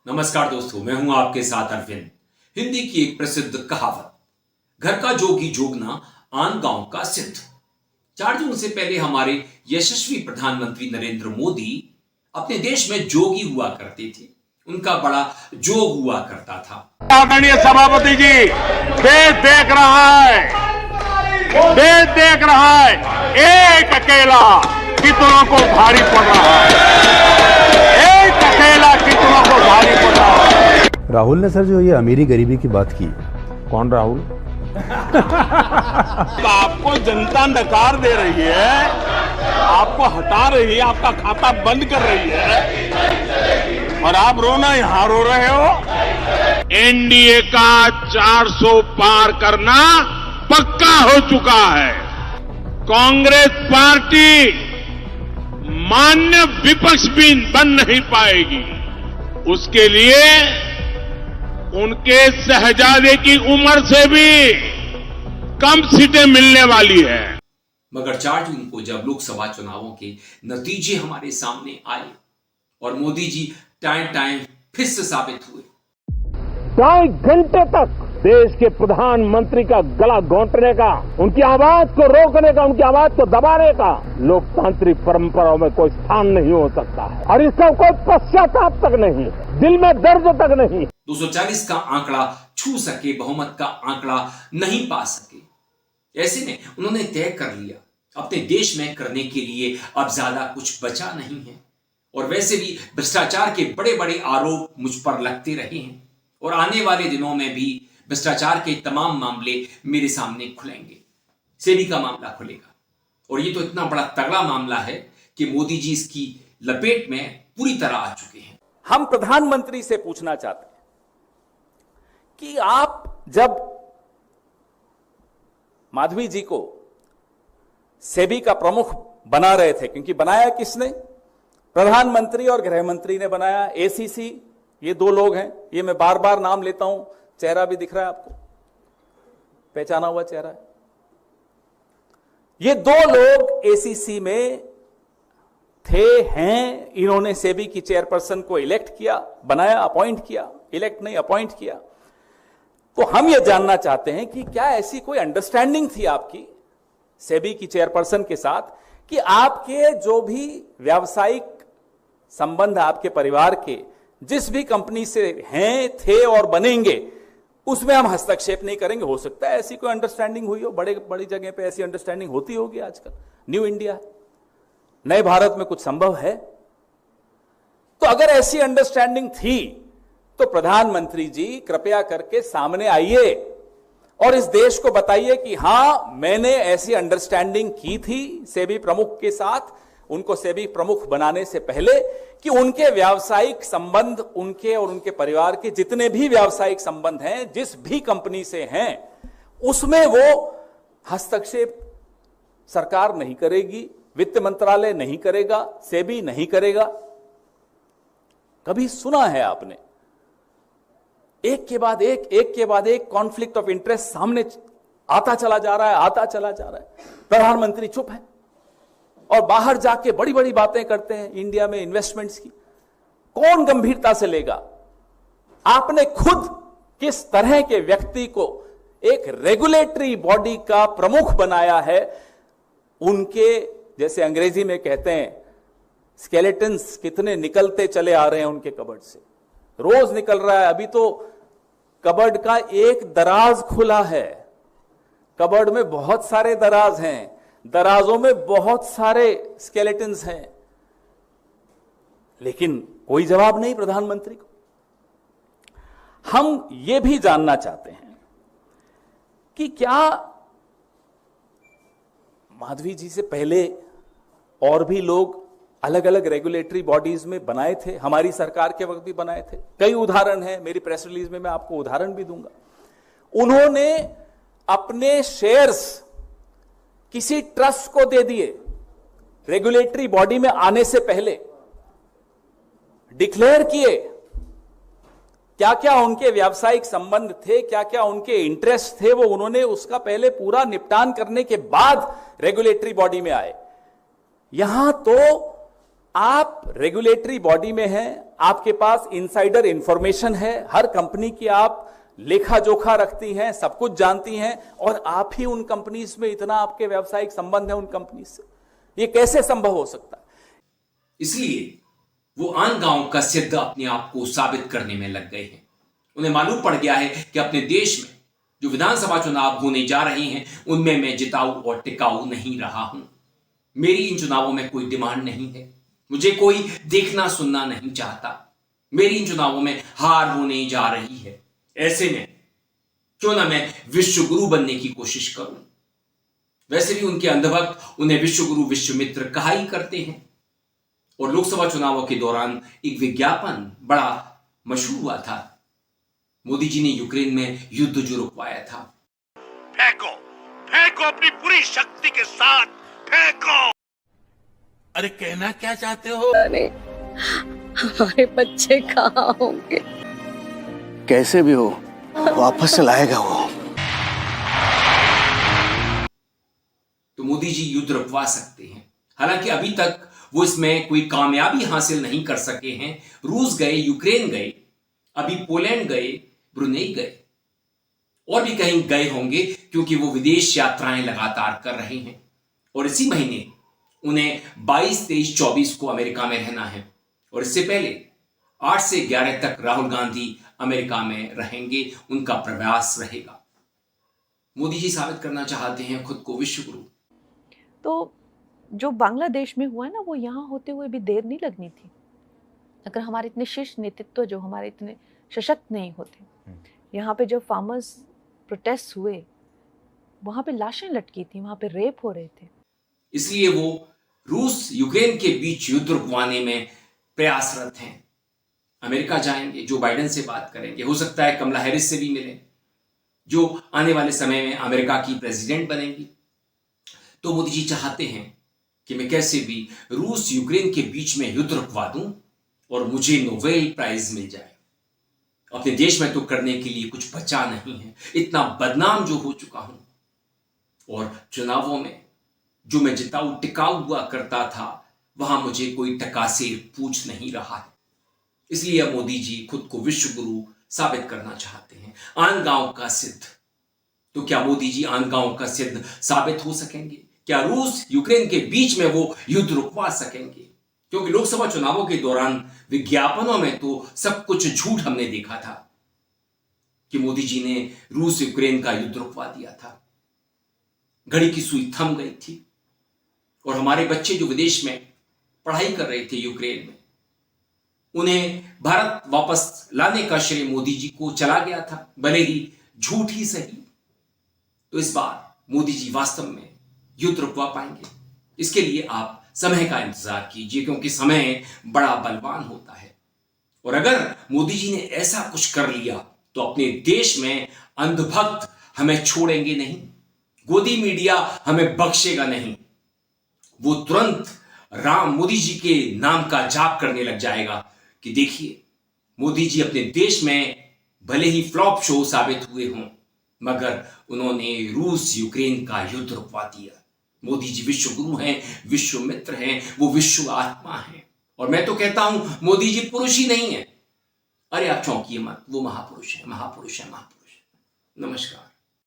नमस्कार दोस्तों, मैं हूं आपके साथ अरविंद। हिंदी की एक प्रसिद्ध कहावत, घर का जोगी जोगना आन गांव का सिद्ध। 4 जून से पहले हमारे यशस्वी प्रधानमंत्री नरेंद्र मोदी अपने देश में जोगी हुआ करते थे। उनका बड़ा जोग हुआ करता था। आदरणीय सभापति जी, देश देख रहा है, देश देख रहा है, एक अकेला कितनों को भारी पड़ रहा है, एक अकेला कितनों को भारी पड़ रहा है। राहुल ने सर जो ये अमीरी गरीबी की बात की, कौन राहुल? आपको जनता नकार दे रही है, आपको हटा रही है, आपका खाता बंद कर रही है और आप रोना यहां रो रहे हो। एनडीए का 400 पार करना पक्का हो चुका है। कांग्रेस पार्टी मान्य विपक्ष भी बन नहीं पाएगी। उसके लिए उनके शहजादे की उम्र से भी कम सीटें मिलने वाली है। मगर 4 जून को जब लोकसभा चुनावों के नतीजे हमारे सामने आए और मोदी जी टाइम फिर से साबित हुए। 2.5 घंटे तक देश के प्रधानमंत्री का गला घोंटने का, उनकी आवाज को रोकने का, उनकी आवाज को दबाने का लोकतांत्रिक परंपराओं में कोई स्थान नहीं हो सकता है और इसका कोई पश्चाताप तक नहीं, दिल में दर्द तक नहीं। 240 का आंकड़ा छू सके, बहुमत का आंकड़ा नहीं पा सके। ऐसे में उन्होंने तय कर लिया, अपने देश में करने के लिए अब ज्यादा कुछ बचा नहीं है। और वैसे भी भ्रष्टाचार के बड़े बड़े आरोप मुझ पर लगते रहे हैं और आने वाले दिनों में भी भ्रष्टाचार के तमाम मामले मेरे सामने खुलेंगे। सेबी का मामला खुलेगा और ये तो इतना बड़ा तगड़ा मामला है कि मोदी जी इसकी लपेट में पूरी तरह आ चुके हैं। हम प्रधानमंत्री से पूछना चाहते हैं कि आप जब माधवी जी को सेबी का प्रमुख बना रहे थे, क्योंकि बनाया किसने? प्रधानमंत्री और गृह मंत्री ने बनाया। एसीसी, ये 2 लोग हैं, ये मैं बार बार नाम लेता हूं, चेहरा भी दिख रहा है आपको, पहचाना हुआ चेहरा है। ये 2 लोग एसीसी में थे, हैं। इन्होंने सेबी की चेयरपर्सन को इलेक्ट किया, बनाया, अपॉइंट किया, इलेक्ट नहीं अपॉइंट किया। तो हम ये जानना चाहते हैं कि क्या ऐसी कोई अंडरस्टैंडिंग थी आपकी सेबी की चेयरपर्सन के साथ कि आपके जो भी व्यावसायिक संबंध आपके परिवार के जिस भी कंपनी से हैं, थे और बनेंगे, उसमें हम हस्तक्षेप नहीं करेंगे? हो सकता है ऐसी कोई अंडरस्टैंडिंग हुई हो, बड़ी जगह पे ऐसी अंडरस्टैंडिंग होती होगी। आजकल न्यू इंडिया, नए भारत में कुछ संभव है। तो अगर ऐसी अंडरस्टैंडिंग थी तो प्रधानमंत्री जी कृपया करके सामने आइए और इस देश को बताइए कि हां, मैंने ऐसी अंडरस्टैंडिंग की थी सेबी प्रमुख के साथ, उनको सेबी प्रमुख बनाने से पहले, कि उनके व्यावसायिक संबंध, उनके और उनके परिवार के जितने भी व्यावसायिक संबंध हैं, जिस भी कंपनी से हैं, उसमें वो हस्तक्षेप सरकार नहीं करेगी, वित्त मंत्रालय नहीं करेगा, सेबी नहीं करेगा। कभी सुना है आपने? एक के बाद एक कॉन्फ्लिक्ट ऑफ इंटरेस्ट सामने आता चला जा रहा है। प्रधानमंत्री चुप है और बाहर जाके बड़ी बड़ी बातें करते हैं इंडिया में इन्वेस्टमेंट्स की। कौन गंभीरता से लेगा? आपने खुद किस तरह के व्यक्ति को एक रेगुलेटरी बॉडी का प्रमुख बनाया है? उनके, जैसे अंग्रेजी में कहते हैं, स्केलेटन्स कितने निकलते चले आ रहे हैं उनके कबर्ड से, रोज निकल रहा है। अभी तो कबर्ड का एक दराज खुला है, कबर्ड में बहुत सारे दराज हैं, दराजों में बहुत सारे स्केलेटन्स हैं, लेकिन कोई जवाब नहीं प्रधानमंत्री को। हम ये भी जानना चाहते हैं कि क्या माधवी जी से पहले और भी लोग अलग अलग रेगुलेटरी बॉडीज में बनाए थे? हमारी सरकार के वक्त भी बनाए थे। कई उदाहरण हैं, मेरी प्रेस रिलीज में मैं आपको उदाहरण भी दूंगा। उन्होंने अपने शेयर्स किसी ट्रस्ट को दे दिए, रेगुलेटरी बॉडी में आने से पहले डिक्लेयर किए क्या क्या उनके व्यावसायिक संबंध थे, क्या क्या उनके इंटरेस्ट थे, वो उन्होंने उसका पहले पूरा निपटान करने के बाद रेगुलेटरी बॉडी में आए। यहां तो आप रेगुलेटरी बॉडी में हैं, आपके पास इनसाइडर इंफॉर्मेशन है, हर कंपनी की आप लेखा जोखा रखती हैं, सब कुछ जानती हैं, और आप ही उन कंपनीज में इतना आपके व्यावसायिक संबंध है उन कंपनी से, ये कैसे संभव हो सकता है? इसलिए वो आन गांव का सिद्ध अपने आप को साबित करने में लग गए हैं। उन्हें मालूम पड़ गया है कि अपने देश में जो विधानसभा चुनाव होने जा रहे हैं उनमें मैं जिताऊ और टिकाऊ नहीं रहा हूं। मेरी इन चुनावों में कोई डिमांड नहीं है, मुझे कोई देखना सुनना नहीं चाहता। मेरी इन चुनावों में हार होने जा रही है। ऐसे में क्यों ना मैं विश्व गुरु बनने की कोशिश करूं। वैसे भी उनके अंधभक्त उन्हें विश्व गुरु विश्वमित्र कहा ही करते हैं। और लोकसभा चुनावों के दौरान एक विज्ञापन बड़ा मशहूर हुआ था। मोदी जी ने यूक्रेन में युद्ध जो रुकवाया था। फेंको, फेंको अपनी पूरी शक्ति के साथ फेंको। अरे कहना क्या चाहते हो? अरे हमारे बच्चे कहाँ होंगे? कैसे भी हो वापस से लाएगा वो। तो मोदी जी युद्ध रुकवा सकते हैं। हालांकि अभी तक वो इसमें कोई कामयाबी हासिल नहीं कर सके हैं। रूस गए, यूक्रेन गए, अभी पोलैंड गए, ब्रुनेई गए, और भी कहीं गए होंगे, क्योंकि वो विदेश यात्राएं लगातार कर रहे हैं। और इसी महीने उन्हें 22, 23, 24 को अमेरिका में रहना है। और इससे पहले 8 से 11 तक राहुल गांधी अमेरिका में रहेंगे, उनका प्रवास रहेगा। मोदी जी साबित करना चाहते हैं खुद को विश्व गुरु। तो जो बांग्लादेश में हुआ है ना, वो यहाँ होते हुए भी देर नहीं लगनी थी। अगर हमारे इतने शीर्ष नेतृत्व जो हमारे इतने सशक्त नहीं होते, यहाँ पे जब फार्मर्स प्रोटेस्ट हुए, वहाँ पे लाशें लटकी थी, वहाँ पे रेप हो रहे थे। इसलिए वो रूस यूक्रेन के बीच युद्ध रुकवाने में प्रयासरत हैं। अमेरिका जाएंगे, जो बाइडेन से बात करेंगे, हो सकता है कमला हैरिस से भी मिलें, जो आने वाले समय में अमेरिका की प्रेसिडेंट बनेंगी। तो मोदी जी चाहते हैं कि मैं कैसे भी रूस यूक्रेन के बीच में युद्ध रुकवा दूं और मुझे नोबेल प्राइज मिल जाए। अपने देश में तो करने के लिए कुछ बचा नहीं है, इतना बदनाम जो हो चुका हूं। और चुनावों में जो मैं जिताऊ टिकाऊ हुआ करता था, वहां मुझे कोई टकासेर पूछ नहीं रहा है। इसलिए अब मोदी जी खुद को विश्व गुरु साबित करना चाहते हैं, आन गांव का सिद्ध। तो क्या मोदी जी आन गांव का सिद्ध साबित हो सकेंगे? क्या रूस यूक्रेन के बीच में वो युद्ध रुकवा सकेंगे? क्योंकि लोकसभा चुनावों के दौरान विज्ञापनों में तो सब कुछ झूठ हमने देखा था कि मोदी जी ने रूस यूक्रेन का युद्ध रुकवा दिया था। घड़ी की सुई थम गई थी और हमारे बच्चे जो विदेश में पढ़ाई कर रहे थे यूक्रेन में, उन्हें भारत वापस लाने का श्रेय मोदी जी को चला गया था, भले ही झूठ ही सही। तो इस बार मोदी जी वास्तव में युद्ध रुकवा पाएंगे। इसके लिए आप समय का इंतजार कीजिए, क्योंकि समय बड़ा बलवान होता है। और अगर मोदी जी ने ऐसा कुछ कर लिया तो अपने देश में अंधभक्त हमें छोड़ेंगे नहीं, गोदी मीडिया हमें बख्शेगा नहीं। वो तुरंत राम मोदी जी के नाम का जाप करने लग जाएगा कि देखिए, मोदी जी अपने देश में भले ही फ्लॉप शो साबित हुए हों, मगर उन्होंने रूस यूक्रेन का युद्ध रुकवा दिया। मोदी जी विश्व गुरु हैं, विश्व मित्र हैं, वो विश्व आत्मा हैं। और मैं तो कहता हूं मोदी जी पुरुष ही नहीं है। अरे आप चौंकिए मत, वो महापुरुष है, महापुरुष है, महापुरुष। नमस्कार।